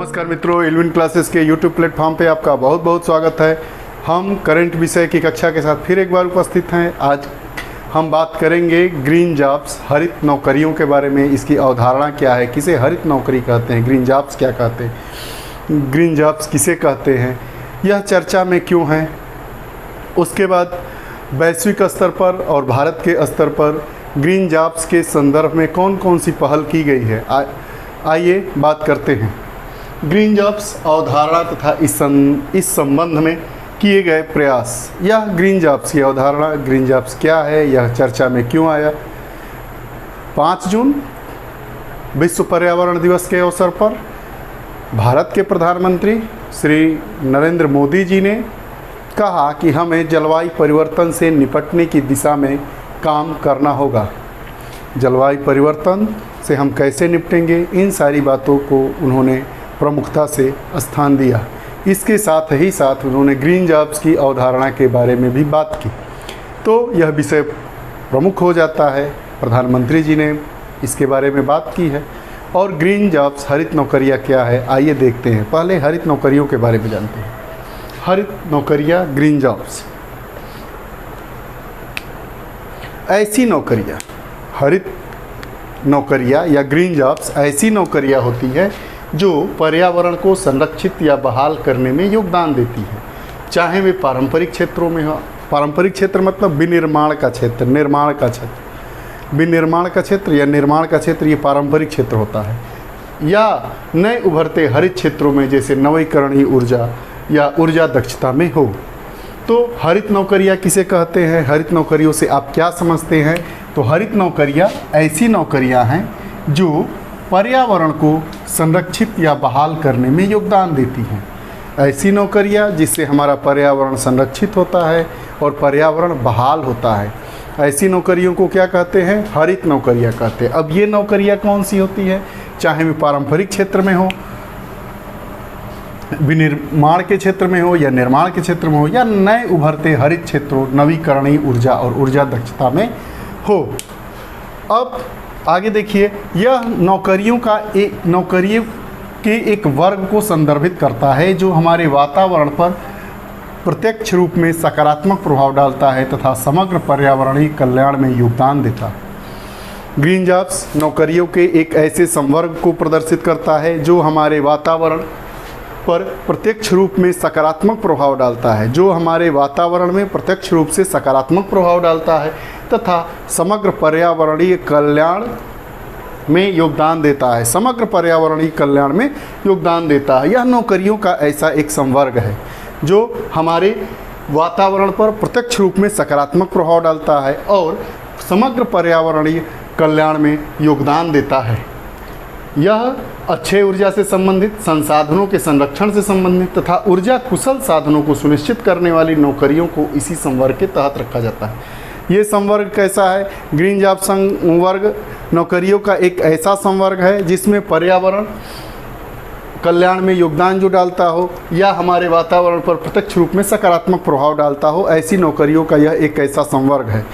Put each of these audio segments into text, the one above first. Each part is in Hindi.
नमस्कार मित्रों, एल्विन क्लासेस के यूट्यूब प्लेटफॉर्म पे आपका बहुत बहुत स्वागत है। हम करंट विषय की कक्षा के साथ फिर एक बार उपस्थित हैं। आज हम बात करेंगे ग्रीन जॉब्स, हरित नौकरियों के बारे में। इसकी अवधारणा क्या है, किसे हरित नौकरी कहते हैं, ग्रीन जॉब्स क्या कहते हैं, ग्रीन जॉब्स किसे कहते हैं, यह चर्चा में क्यों है। उसके बाद वैश्विक स्तर पर और भारत के स्तर पर ग्रीन जॉब्स के संदर्भ में कौन कौन सी पहल की गई है, आइए बात करते हैं। ग्रीन जॉब्स अवधारणा तथा इस संबंध में किए गए प्रयास। यह ग्रीन जॉब्स की अवधारणा, ग्रीन जॉब्स क्या है, यह चर्चा में क्यों आया। 5 जून विश्व पर्यावरण दिवस के अवसर पर भारत के प्रधानमंत्री श्री नरेंद्र मोदी जी ने कहा कि हमें जलवायु परिवर्तन से निपटने की दिशा में काम करना होगा। जलवायु परिवर्तन से हम कैसे निपटेंगे, इन सारी बातों को उन्होंने प्रमुखता से स्थान दिया। इसके साथ ही साथ उन्होंने ग्रीन जॉब्स की अवधारणा के बारे में भी बात की, तो यह विषय प्रमुख हो जाता है। प्रधानमंत्री जी ने इसके बारे में बात की है। और ग्रीन जॉब्स, हरित नौकरियां क्या है, आइए देखते हैं। पहले हरित नौकरियों के बारे में जानते हैं। हरित नौकरियां, ग्रीन जॉब्स, ऐसी नौकरियां, हरित नौकरियां या ग्रीन जॉब्स ऐसी नौकरियां होती है जो पर्यावरण को संरक्षित या बहाल करने में योगदान देती है, चाहे वे पारंपरिक क्षेत्रों में हो। पारंपरिक क्षेत्र मतलब विनिर्माण का क्षेत्र, निर्माण का क्षेत्र, विनिर्माण का क्षेत्र या निर्माण का क्षेत्र, ये पारंपरिक क्षेत्र होता है। या नए उभरते हरित क्षेत्रों में, जैसे नवीकरणीय ऊर्जा या ऊर्जा दक्षता में हो। तो हरित नौकरियां किसे कहते हैं, हरित नौकरियों से आप क्या समझते हैं। तो हरित नौकरियां ऐसी नौकरियां हैं जो पर्यावरण को संरक्षित या बहाल करने में योगदान देती हैं। ऐसी नौकरियां जिससे हमारा पर्यावरण संरक्षित होता है और पर्यावरण बहाल होता है, ऐसी नौकरियों को क्या कहते हैं, हरित नौकरियां कहते हैं। अब ये नौकरियां कौन सी होती है, चाहे वे पारंपरिक क्षेत्र में हो, विनिर्माण के क्षेत्र में हो या निर्माण के क्षेत्र में हो, या नए उभरते हरित क्षेत्रों, नवीकरणीय ऊर्जा और ऊर्जा दक्षता में हो। अब आगे देखिए, यह नौकरियों के एक वर्ग को संदर्भित करता है जो हमारे वातावरण पर प्रत्यक्ष रूप में सकारात्मक प्रभाव डालता है तथा समग्र पर्यावरणीय कल्याण में योगदान देता है। ग्रीन जॉब्स नौकरियों के एक ऐसे संवर्ग को प्रदर्शित करता है जो हमारे वातावरण पर प्रत्यक्ष रूप में सकारात्मक प्रभाव डालता है, जो हमारे वातावरण में प्रत्यक्ष रूप से सकारात्मक प्रभाव डालता है तथा समग्र पर्यावरणीय कल्याण में योगदान देता है, समग्र पर्यावरणीय कल्याण में योगदान देता है। यह नौकरियों का ऐसा एक संवर्ग है जो हमारे वातावरण पर प्रत्यक्ष रूप में सकारात्मक प्रभाव डालता है और समग्र पर्यावरणीय कल्याण में योगदान देता है। यह अक्षय ऊर्जा से संबंधित, संसाधनों के संरक्षण से संबंधित तथा ऊर्जा कुशल साधनों को सुनिश्चित करने वाली नौकरियों को इसी संवर्ग के तहत रखा जाता है। ये संवर्ग कैसा है, ग्रीन जॉब संवर्ग नौकरियों का एक ऐसा संवर्ग है जिसमें पर्यावरण कल्याण में योगदान जो डालता हो या हमारे वातावरण पर प्रत्यक्ष रूप में सकारात्मक प्रभाव डालता हो, ऐसी नौकरियों का यह एक ऐसा संवर्ग है।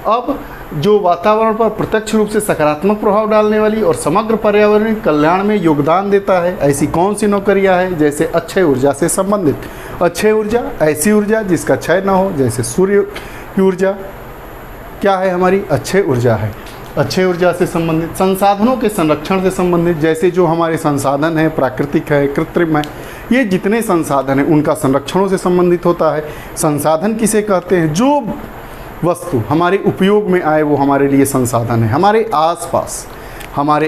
अब जो वातावरण पर प्रत्यक्ष रूप से सकारात्मक प्रभाव डालने वाली और समग्र पर्यावरणीय कल्याण में योगदान देता है, ऐसी कौन सी नौकरियां हैं, जैसे अक्षय ऊर्जा से संबंधित। अक्षय ऊर्जा ऐसी ऊर्जा जिसका क्षय न हो, जैसे सूर्य की ऊर्जा क्या है, हमारी अक्षय ऊर्जा है। अक्षय ऊर्जा से संबंधित, संसाधनों के संरक्षण से संबंधित, जैसे जो हमारे संसाधन हैं, प्राकृतिक है, कृत्रिम है, ये जितने संसाधन हैं उनका संरक्षणों से संबंधित होता है। संसाधन किसे कहते हैं, जो वस्तु हमारे उपयोग में आए वो हमारे लिए संसाधन है। हमारे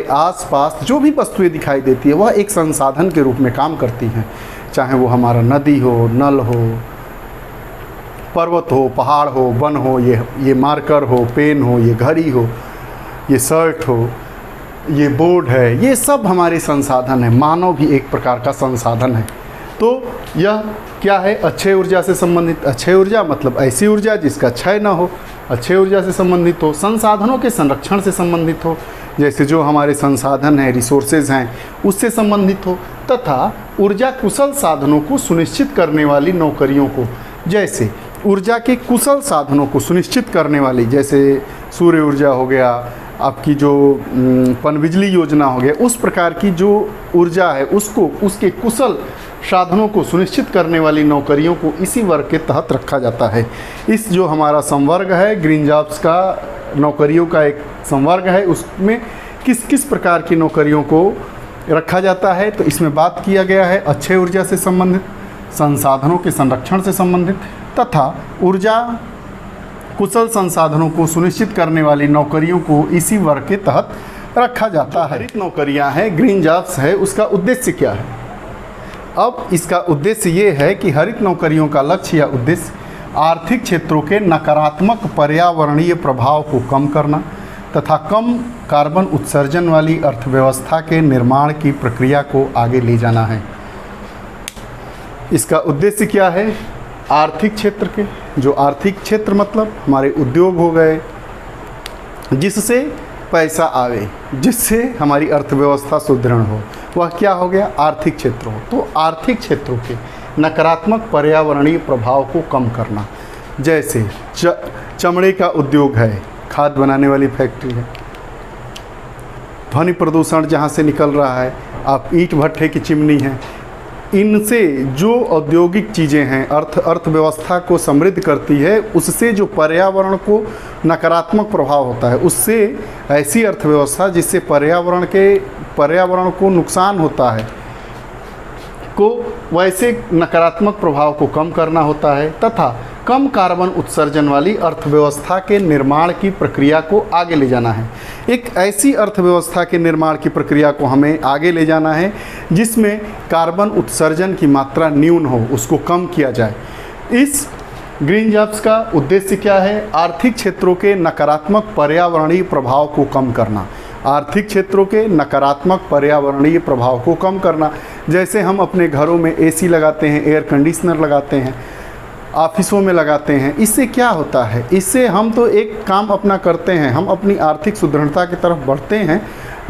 आसपास जो भी वस्तुएं दिखाई देती है वह एक संसाधन के रूप में काम करती हैं, चाहे वो हमारा नदी हो, नल हो, पर्वत हो, पहाड़ हो, वन हो, ये मार्कर हो, पेन हो, ये घड़ी हो, ये शर्ट हो, ये बोर्ड है, ये सब हमारे संसाधन है। मानव भी एक प्रकार का संसाधन है। तो यह क्या है, अक्षय ऊर्जा से संबंधित। अक्षय ऊर्जा मतलब ऐसी ऊर्जा जिसका क्षय न हो, अक्षय ऊर्जा से संबंधित हो, संसाधनों के संरक्षण से संबंधित हो, जैसे जो हमारे संसाधन हैं, रिसोर्सेज हैं, उससे संबंधित हो, तथा ऊर्जा कुशल साधनों को सुनिश्चित करने वाली नौकरियों को, जैसे ऊर्जा के कुशल साधनों को सुनिश्चित करने वाली, जैसे सूर्य ऊर्जा हो गया आपकी जो पनबिजली योजना हो गया, उस प्रकार की जो ऊर्जा है उसको, उसके कुशल साधनों को सुनिश्चित करने वाली नौकरियों को इसी वर्ग के तहत रखा जाता है। इस जो हमारा संवर्ग है ग्रीन जॉब्स का, नौकरियों का एक संवर्ग है, उसमें किस किस प्रकार की नौकरियों को रखा जाता है। तो इसमें बात किया गया है अक्षय ऊर्जा से संबंधित, संसाधनों के संरक्षण से संबंधित तथा ऊर्जा कुशल संसाधनों को सुनिश्चित करने वाली नौकरियों को इसी वर्ग के तहत रखा जाता है। हरित नौकरियां हैं, ग्रीन जॉब्स है, उसका उद्देश्य क्या है? अब इसका उद्देश्य ये है कि हरित नौकरियों का लक्ष्य या उद्देश्य आर्थिक क्षेत्रों के नकारात्मक पर्यावरणीय प्रभाव को कम करना तथा कम कार्बन उत्सर्जन वाली अर्थव्यवस्था के निर्माण की प्रक्रिया को आगे ले जाना है। इसका उद्देश्य क्या है? आर्थिक क्षेत्र के, जो आर्थिक क्षेत्र मतलब हमारे उद्योग हो गए, जिससे पैसा आवे, जिससे हमारी अर्थव्यवस्था सुदृढ़ हो, वह क्या हो गया? आर्थिक क्षेत्र हो। तो आर्थिक क्षेत्रों के नकारात्मक पर्यावरणीय प्रभाव को कम करना, जैसे चमड़े का उद्योग है, खाद बनाने वाली फैक्ट्री है, ध्वनि प्रदूषण जहाँ से निकल रहा है, आप ईंट भट्ठे की चिमनी है, इनसे जो औद्योगिक चीज़ें हैं अर्थव्यवस्था को समृद्ध करती है, उससे जो पर्यावरण को नकारात्मक प्रभाव होता है, उससे ऐसी अर्थव्यवस्था जिससे पर्यावरण को नुकसान होता है को वैसे नकारात्मक प्रभाव को कम करना होता है तथा कम कार्बन उत्सर्जन वाली अर्थव्यवस्था के निर्माण की प्रक्रिया को आगे ले जाना है। एक ऐसी अर्थव्यवस्था के निर्माण की प्रक्रिया को हमें आगे ले जाना है जिसमें कार्बन उत्सर्जन की मात्रा न्यून हो, उसको कम किया जाए। इस ग्रीन जॉब्स का उद्देश्य क्या है? आर्थिक क्षेत्रों के नकारात्मक पर्यावरणीय प्रभाव को कम करना। आर्थिक क्षेत्रों के नकारात्मक पर्यावरणीय प्रभाव को कम करना, जैसे हम अपने घरों में एसी लगाते हैं, एयर कंडीशनर लगाते हैं, ऑफिसों में लगाते हैं। इससे क्या होता है? इससे हम तो एक काम अपना करते हैं, हम अपनी आर्थिक सुदृढ़ता की तरफ बढ़ते हैं,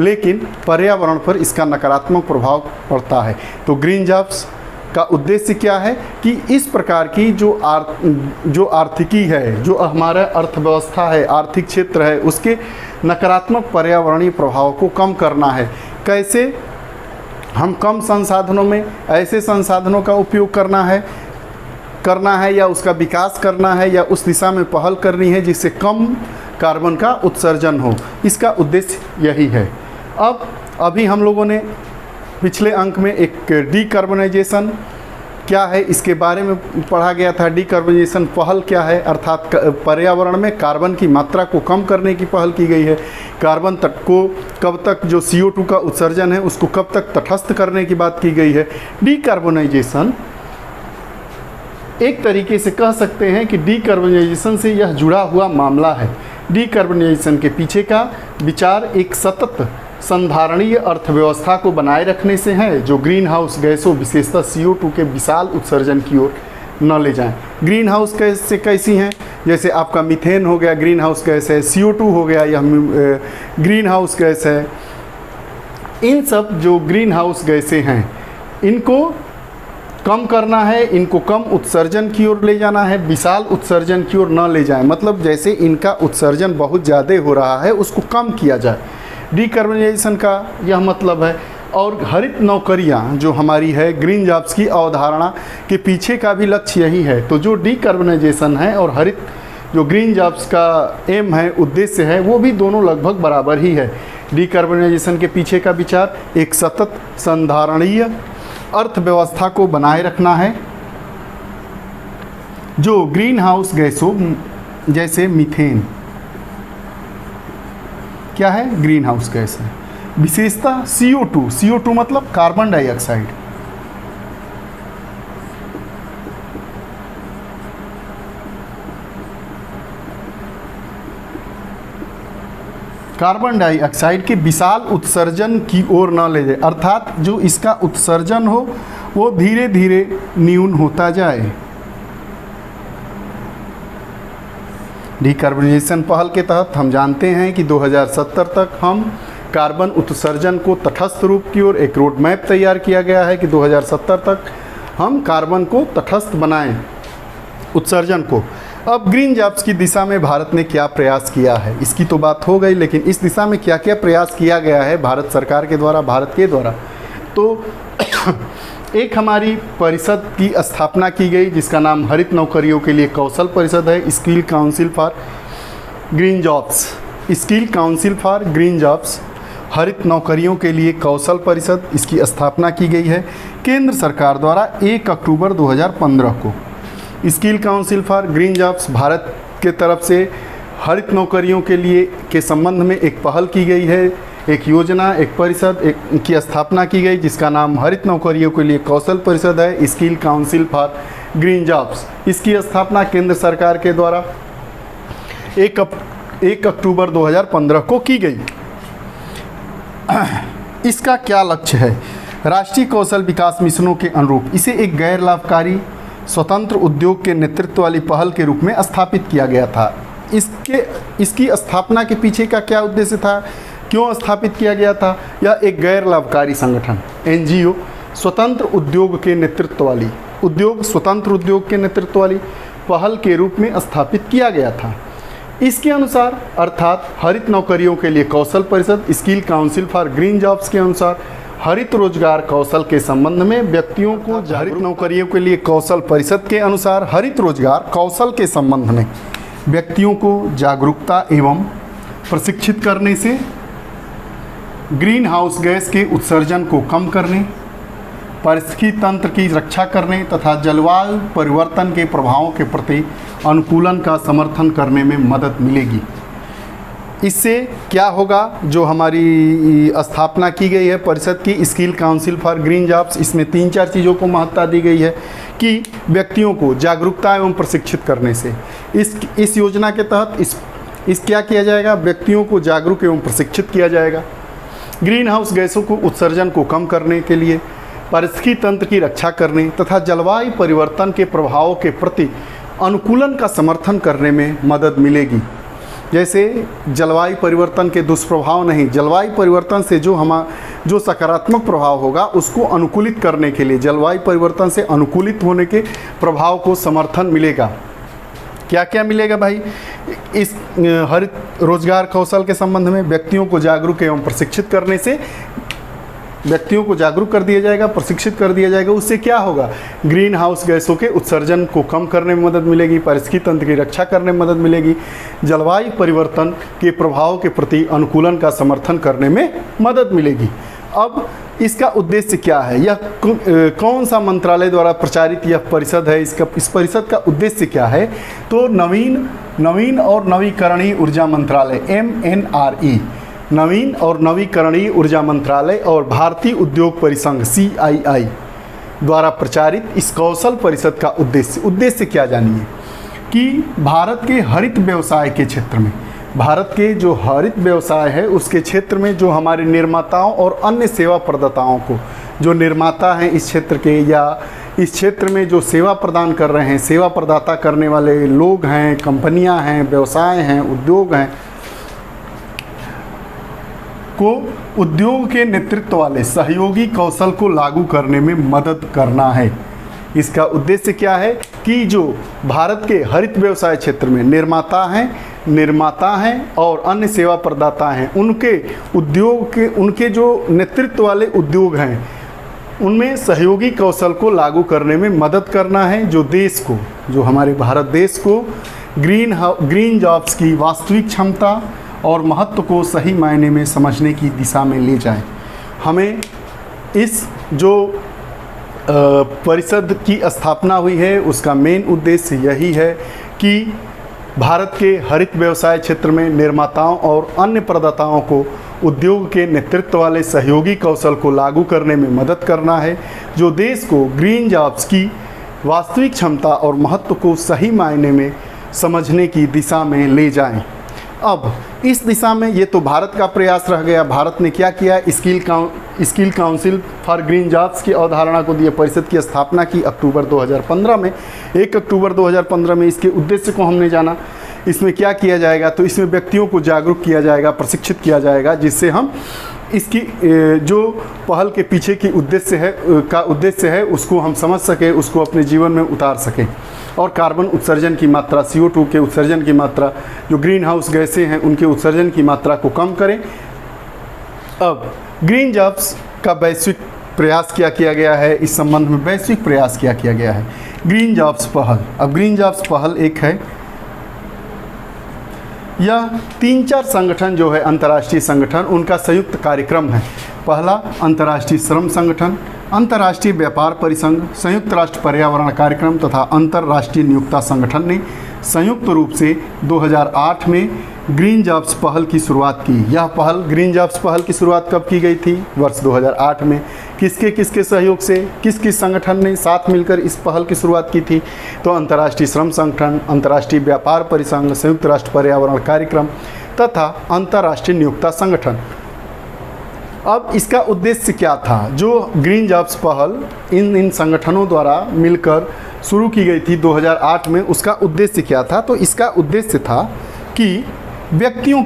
लेकिन पर्यावरण पर इसका नकारात्मक प्रभाव पड़ता है। तो ग्रीन जॉब्स का उद्देश्य क्या है कि इस प्रकार की जो आर्थिकी है, जो हमारा अर्थव्यवस्था है, आर्थिक क्षेत्र है, उसके नकारात्मक पर्यावरणीय प्रभाव को कम करना है। कैसे? हम कम संसाधनों में ऐसे संसाधनों का उपयोग करना है या उसका विकास करना है या उस दिशा में पहल करनी है जिससे कम कार्बन का उत्सर्जन हो। इसका उद्देश्य यही है। अब अभी हम लोगों ने पिछले अंक में एक डीकार्बनाइजेशन क्या है इसके बारे में पढ़ा गया था। डीकार्बनाइजेशन पहल क्या है? अर्थात पर्यावरण में कार्बन की मात्रा को कम करने की पहल की गई है। कार्बन तट को कब तक, जो CO2 का उत्सर्जन है उसको कब तक तटस्थ करने की बात की गई है। डीकार्बनाइजेशन एक तरीके से कह सकते हैं कि डीकार्बनाइजेशन से यह जुड़ा हुआ मामला है। डीकार्बनाइजेशन के पीछे का विचार एक सतत संधारणीय अर्थव्यवस्था को बनाए रखने से है, जो ग्रीन हाउस गैसों विशेषतः CO2 के विशाल उत्सर्जन की ओर न ले जाएं। ग्रीन हाउस गैस से कैसी हैं? जैसे आपका मीथेन हो गया, ग्रीन हाउस गैस है, CO2 हो गया, यह ग्रीन हाउस गैस है। इन सब जो ग्रीन हाउस गैसें हैं इनको कम करना है, इनको कम उत्सर्जन की ओर ले जाना है, विशाल उत्सर्जन की ओर न ले जाएं। मतलब जैसे इनका उत्सर्जन बहुत ज़्यादा हो रहा है उसको कम किया जाए, डीकार्बनाइजेशन का यह मतलब है। और हरित नौकरियां जो हमारी है, ग्रीन जॉब्स की अवधारणा के पीछे का भी लक्ष्य यही है। तो जो डीकार्बनाइजेशन है और हरित जो ग्रीन जॉब्स का एम है, उद्देश्य है, वो भी दोनों लगभग बराबर ही है। डीकार्बनाइजेशन के पीछे का विचार एक सतत संधारणीय अर्थव्यवस्था को बनाए रखना है, जो ग्रीन हाउस गैसों जैसे मीथेन क्या है? ग्रीन हाउस गैस है। विशेषता CO2 मतलब कार्बन डाइऑक्साइड। कार्बन डाइऑक्साइड के विशाल उत्सर्जन की ओर न ले जाए, अर्थात जो इसका उत्सर्जन हो वो धीरे धीरे न्यून होता जाए। डीकार्बनाइजेशन पहल के तहत हम जानते हैं कि 2070 तक हम कार्बन उत्सर्जन को तटस्थ रूप की ओर एक रोड मैप तैयार किया गया है कि 2070 तक हम कार्बन को तटस्थ बनाएं, उत्सर्जन को। अब ग्रीन जॉब्स की दिशा में भारत ने क्या प्रयास किया है, इसकी तो बात हो गई, लेकिन इस दिशा में क्या क्या प्रयास किया गया है भारत सरकार के द्वारा, भारत के द्वारा। तो एक हमारी परिषद की स्थापना की गई जिसका नाम हरित नौकरियों के लिए कौशल परिषद है, skill council for green jobs, skill council for green jobs, हरित नौकरियों के लिए कौशल परिषद, इसकी स्थापना की गई है केंद्र सरकार द्वारा 1 अक्टूबर 2015 को। Skill council for green jobs, Bharat के तरफ से हरित नौकरियों के लिए के संबंध में एक पहल की गई है, एक योजना, एक परिषद की स्थापना की गई जिसका नाम हरित नौकरियों के लिए कौशल परिषद है, skill council for green jobs. इसकी स्थापना केंद्र सरकार के द्वारा 1 अक्टूबर 2015 को की गई। इसका क्या लक्ष्य है? राष्ट्रीय कौशल विकास मिशनों के अनुरूप इसे एक गैर लाभकारी स्वतंत्र उद्योग के नेतृत्व वाली पहल के रूप में स्थापित किया गया था। इसकी स्थापना के पीछे का क्या उद्देश्य था, क्यों स्थापित किया गया था? यह एक गैर लाभकारी संगठन NGO स्वतंत्र उद्योग के नेतृत्व वाली स्वतंत्र उद्योग के नेतृत्व वाली पहल के रूप में स्थापित किया गया था। इसके अनुसार अर्थात हरित नौकरियों के लिए कौशल परिषद, skill council for green jobs के अनुसार हरित रोजगार कौशल के संबंध में व्यक्तियों को हरित नौकरियों के लिए कौशल परिषद के अनुसार हरित रोजगार कौशल के संबंध में व्यक्तियों को जागरूकता एवं प्रशिक्षित करने से ग्रीन हाउस गैस के उत्सर्जन को कम करने, पारिस्थितिकी तंत्र की रक्षा करने तथा जलवायु परिवर्तन के प्रभावों के प्रति अनुकूलन का समर्थन करने में मदद मिलेगी। इससे क्या होगा, जो हमारी स्थापना की गई है परिषद की skill council for green jobs, इसमें 3-4 चीज़ों को महत्ता दी गई है कि व्यक्तियों को जागरूकता एवं प्रशिक्षित करने से इस योजना के तहत इस क्या किया जाएगा, व्यक्तियों को जागरूक एवं प्रशिक्षित किया जाएगा। ग्रीन हाउस गैसों को उत्सर्जन को कम करने के लिए, पारिस्थितिकी तंत्र की रक्षा करने तथा जलवायु परिवर्तन के प्रभावों के प्रति अनुकूलन का समर्थन करने में मदद मिलेगी। जैसे जलवायु परिवर्तन के दुष्प्रभाव नहीं, जलवायु परिवर्तन से जो सकारात्मक प्रभाव होगा उसको अनुकूलित करने के लिए जलवायु परिवर्तन से अनुकूलित होने के प्रभाव को समर्थन मिलेगा। क्या क्या मिलेगा भाई? इस हरित रोजगार कौशल के संबंध में व्यक्तियों को जागरूक एवं प्रशिक्षित करने से व्यक्तियों को जागरूक कर दिया जाएगा, प्रशिक्षित कर दिया जाएगा। उससे क्या होगा, ग्रीन हाउस गैसों के उत्सर्जन को कम करने में मदद मिलेगी, पारिस्थितिकी तंत्र की रक्षा करने में मदद मिलेगी, जलवायु परिवर्तन के प्रभाव के प्रति अनुकूलन का समर्थन करने में मदद मिलेगी। अब इसका उद्देश्य क्या है, यह कौन सा मंत्रालय द्वारा प्रचारित यह परिषद है, इस परिषद का उद्देश्य क्या है? तो नवीन और नवीकरणीय ऊर्जा मंत्रालय MNRE, नवीन और नवीकरणीय ऊर्जा मंत्रालय और भारतीय उद्योग परिसंघ CII द्वारा प्रचारित इस कौशल परिषद का उद्देश्य क्या जानिए कि भारत के हरित व्यवसाय के क्षेत्र में, भारत के जो हरित व्यवसाय है उसके क्षेत्र में जो हमारे निर्माताओं और अन्य सेवा प्रदाताओं को, जो निर्माता हैं इस क्षेत्र के या इस क्षेत्र में जो सेवा प्रदान कर रहे हैं, सेवा प्रदाता करने वाले लोग हैं, कंपनियां हैं, व्यवसाय हैं, उद्योग हैं, को उद्योग के नेतृत्व वाले सहयोगी कौशल को लागू करने में मदद करना है। इसका उद्देश्य क्या है कि जो भारत के हरित व्यवसाय क्षेत्र में निर्माता हैं और अन्य सेवा प्रदाता हैं, उनके जो नेतृत्व वाले उद्योग हैं उनमें सहयोगी कौशल को लागू करने में मदद करना है, जो हमारे भारत देश को ग्रीन जॉब्स की वास्तविक क्षमता और महत्व को सही मायने में समझने की दिशा में ले जाए। हमें इस जो परिषद की स्थापना हुई है उसका मेन उद्देश्य यही है कि भारत के हरित व्यवसाय क्षेत्र में निर्माताओं और अन्य प्रदाताओं को उद्योग के नेतृत्व वाले सहयोगी कौशल को लागू करने में मदद करना है, जो देश को ग्रीन जॉब्स की वास्तविक क्षमता और महत्व को सही मायने में समझने की दिशा में ले जाएं। अब इस दिशा में ये तो भारत का प्रयास रह गया। भारत ने क्या किया, skill council for green jobs की अवधारणा को दिए, परिषद की स्थापना की अक्टूबर 2015 में। 1 अक्टूबर 2015 में इसके उद्देश्य को हमने जाना। इसमें क्या किया जाएगा, तो इसमें व्यक्तियों को जागरूक किया जाएगा, प्रशिक्षित किया जाएगा, जिससे हम इसकी जो पहल के पीछे की उद्देश्य है उसको हम समझ सकें, उसको अपने जीवन में उतार सकें। और कार्बन उत्सर्जन की मात्रा, CO2 के उत्सर्जन की मात्रा, जो ग्रीन हाउस गैसें हैं उनके उत्सर्जन की मात्रा को कम करें। अब ग्रीन जॉब्स का वैश्विक प्रयास क्या किया गया है, इस संबंध में वैश्विक प्रयास क्या किया गया है। ग्रीन जॉब्स पहल, अब ग्रीन जॉब्स पहल एक है, यह 3-4 संगठन जो है अंतर्राष्ट्रीय संगठन, उनका संयुक्त कार्यक्रम है। पहला अंतर्राष्ट्रीय श्रम संगठन, अंतर्राष्ट्रीय व्यापार परिसंघ, संयुक्त राष्ट्र पर्यावरण कार्यक्रम तथा अंतर्राष्ट्रीय नियोक्ता संगठन ने संयुक्त रूप से 2008 में ग्रीन जॉब्स पहल की शुरुआत की। यह पहल, ग्रीन जॉब्स पहल की शुरुआत कब की गई थी? वर्ष 2008 में। किसके सहयोग से, किस संगठन ने साथ मिलकर इस पहल की शुरुआत की थी? तो अंतर्राष्ट्रीय श्रम संगठन, अंतर्राष्ट्रीय व्यापार परिसंघ, संयुक्त राष्ट्र पर्यावरण कार्यक्रम तथा अंतर्राष्ट्रीय नियोक्ता संगठन। अब इसका उद्देश्य क्या था? जो ग्रीन जॉब्स पहल इन संगठनों द्वारा मिलकर शुरू की गई थी 2008 में, उसका उद्देश्य क्या था? तो इसका उद्देश्य था कि व्यक्तियों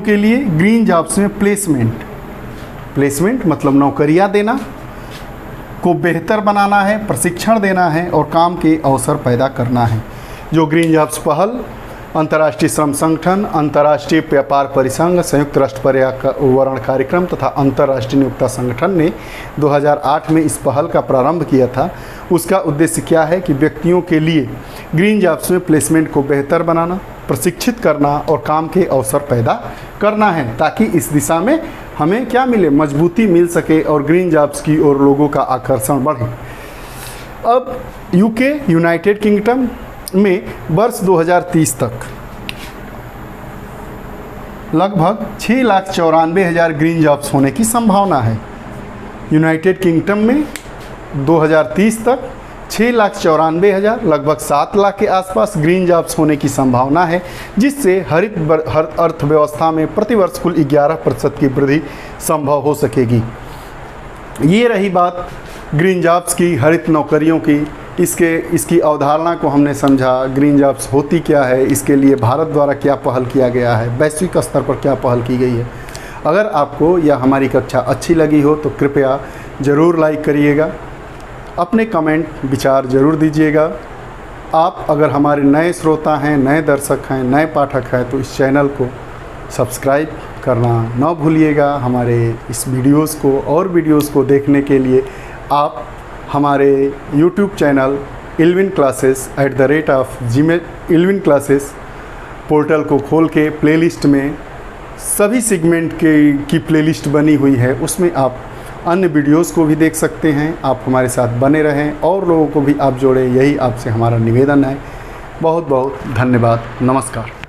के लिए ग्रीन जॉब्स में प्लेसमेंट मतलब नौकरियां देना को बेहतर बनाना है, प्रशिक्षण देना है और काम के अवसर पैदा करना है। जो ग्रीन जॉब्स पहल अंतर्राष्ट्रीय श्रम संगठन, अंतर्राष्ट्रीय व्यापार परिसंघ, संयुक्त राष्ट्र पर्यावरण कार्यक्रम तथा अंतर्राष्ट्रीय नियोक्ता संगठन ने 2008 में इस पहल का प्रारंभ किया था, उसका उद्देश्य क्या है कि व्यक्तियों के लिए ग्रीन जॉब्स में प्लेसमेंट को बेहतर बनाना, प्रशिक्षित करना और काम के अवसर पैदा करना है, ताकि इस दिशा में हमें क्या मिले, मजबूती मिल सके और ग्रीन जॉब्स की ओर लोगों का आकर्षण बढ़े। अब यूके, यूनाइटेड किंगडम में वर्ष 2030 तक लगभग 6,94,000 ग्रीन जॉब्स होने की संभावना है। यूनाइटेड किंगडम में 2030 तक 6,94,000, लगभग 7 लाख के आसपास ग्रीन जॉब्स होने की संभावना है, जिससे हरित अर्थव्यवस्था में प्रतिवर्ष कुल 11% की वृद्धि संभव हो सकेगी। ये रही बात ग्रीन जॉब्स की, हरित नौकरियों की। इसकी अवधारणा को हमने समझा, ग्रीन जॉब्स होती क्या है, इसके लिए भारत द्वारा क्या पहल किया गया है, वैश्विक स्तर पर क्या पहल की गई है। अगर आपको यह हमारी कक्षा अच्छी लगी हो तो कृपया ज़रूर लाइक करिएगा, अपने कमेंट विचार ज़रूर दीजिएगा। आप अगर हमारे नए श्रोता हैं, नए दर्शक हैं, नए पाठक हैं तो इस चैनल को सब्सक्राइब करना न भूलिएगा। हमारे इस वीडियोज़ को और वीडियोज़ को देखने के लिए आप हमारे YouTube channel Ilvin classes Ilvin classes portal को खोल के प्लेलिस्ट में सभी सेगमेंट की प्लेलिस्ट बनी हुई है, उसमें आप अन्य वीडियोस को भी देख सकते हैं। आप हमारे साथ बने रहें और लोगों को भी आप जोड़ें, यही आपसे हमारा निवेदन है। बहुत बहुत धन्यवाद। नमस्कार।